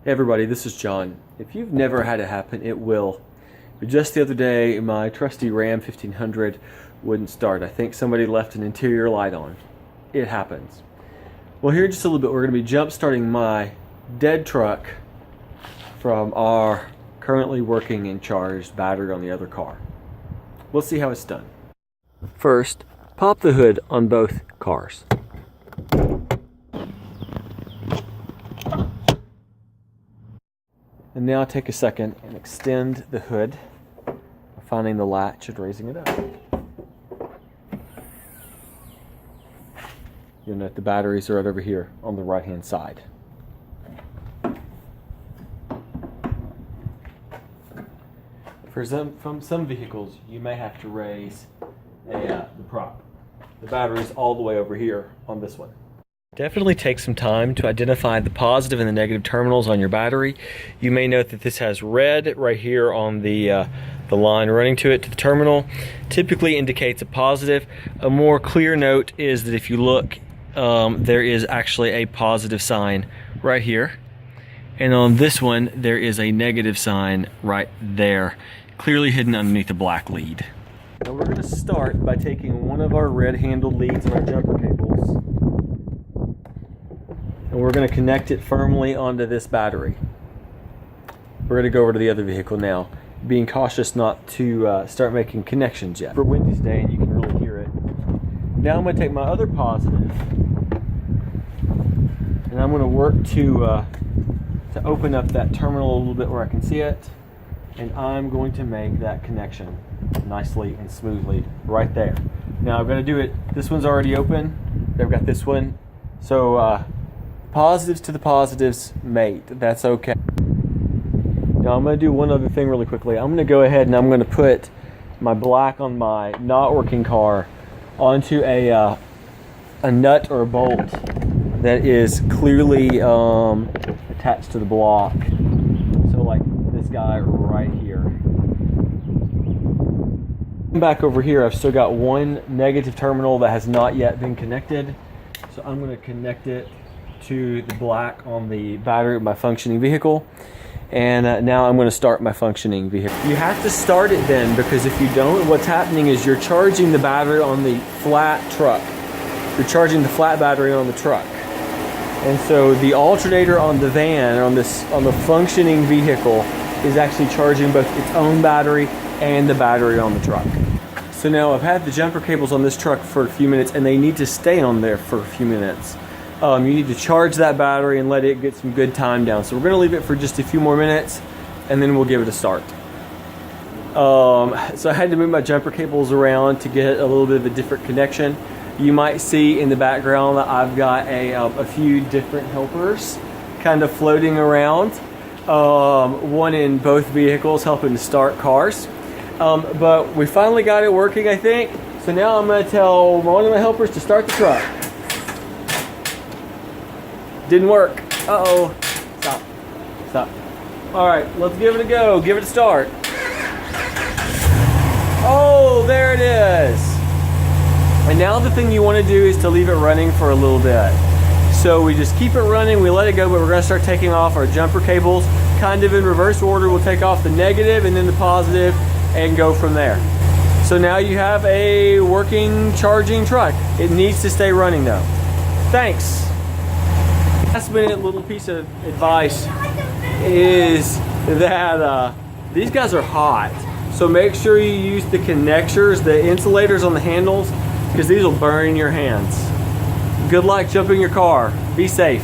Hey everybody, this is John. If you've never had it happen, it will. But just the other day, my trusty Ram 1500 wouldn't start. I think somebody left an interior light on. It happens. Well, here in just a little bit, we're going to be jump starting my dead truck from our currently working and charged battery on the other car. We'll see how it's done. First, pop the hood on both cars. And now take a second and extend the hood, finding the latch and raising it up. You'll note the batteries are right over here on the right hand side. From some vehicles, you may have to raise the prop. The battery's all the way over here on this one. Definitely take some time to identify the positive and the negative terminals on your battery. You may note that this has red right here on the line running to it, to the terminal. Typically indicates a positive. A more clear note is that if you look, there is actually a positive sign right here. And on this one, there is a negative sign right there, clearly hidden underneath the black lead. Now we're going to start by taking one of our red handled leads in our jumper cables, and we're going to connect it firmly onto this battery. We're going to go over to the other vehicle now, being cautious not to start making connections yet. For windy today, and you can really hear it. Now I'm going to take my other positive, and I'm going to work to open up that terminal a little bit where I can see it, and I'm going to make that connection nicely and smoothly right there. Now I'm going to do it, this one's already open, I've got this one, so positives to the positives mate, that's okay. Now I'm going to do one other thing really quickly. I'm going to go ahead and I'm going to put my black on my not working car onto a nut or a bolt that is clearly attached to the block. So like this guy right here. Back over here, I've still got one negative terminal that has not yet been connected. So I'm going to connect it to the black on the battery of my functioning vehicle. And now I'm going to start my functioning vehicle. You have to start it then, because if you don't, what's happening is you're charging the battery on the flat truck. You're charging the flat battery on the truck. And so the alternator on the van, or on the functioning vehicle, is actually charging both its own battery and the battery on the truck. So now I've had the jumper cables on this truck for a few minutes, and they need to stay on there for a few minutes. You need to charge that battery and let it get some good time down. So we're going to leave it for just a few more minutes, and then we'll give it a start. So I had to move my jumper cables around to get a little bit of a different connection. You might see in the background that I've got a few different helpers kind of floating around. One in both vehicles helping to start cars. But we finally got it working, I think. So now I'm going to tell one of my helpers to start the truck. Didn't work. Uh-oh. Stop. Stop. All right, let's give it a go. Give it a start. Oh, there it is. And now the thing you want to do is to leave it running for a little bit. So we just keep it running, we let it go, but we're going to start taking off our jumper cables, kind of in reverse order. We'll take off the negative and then the positive and go from there. So now you have a working, charging truck. It needs to stay running though. Thanks. Last minute little piece of advice is that these guys are hot. So make sure you use the connectors, the insulators on the handles, because these will burn your hands. Good luck jumping your car. Be safe.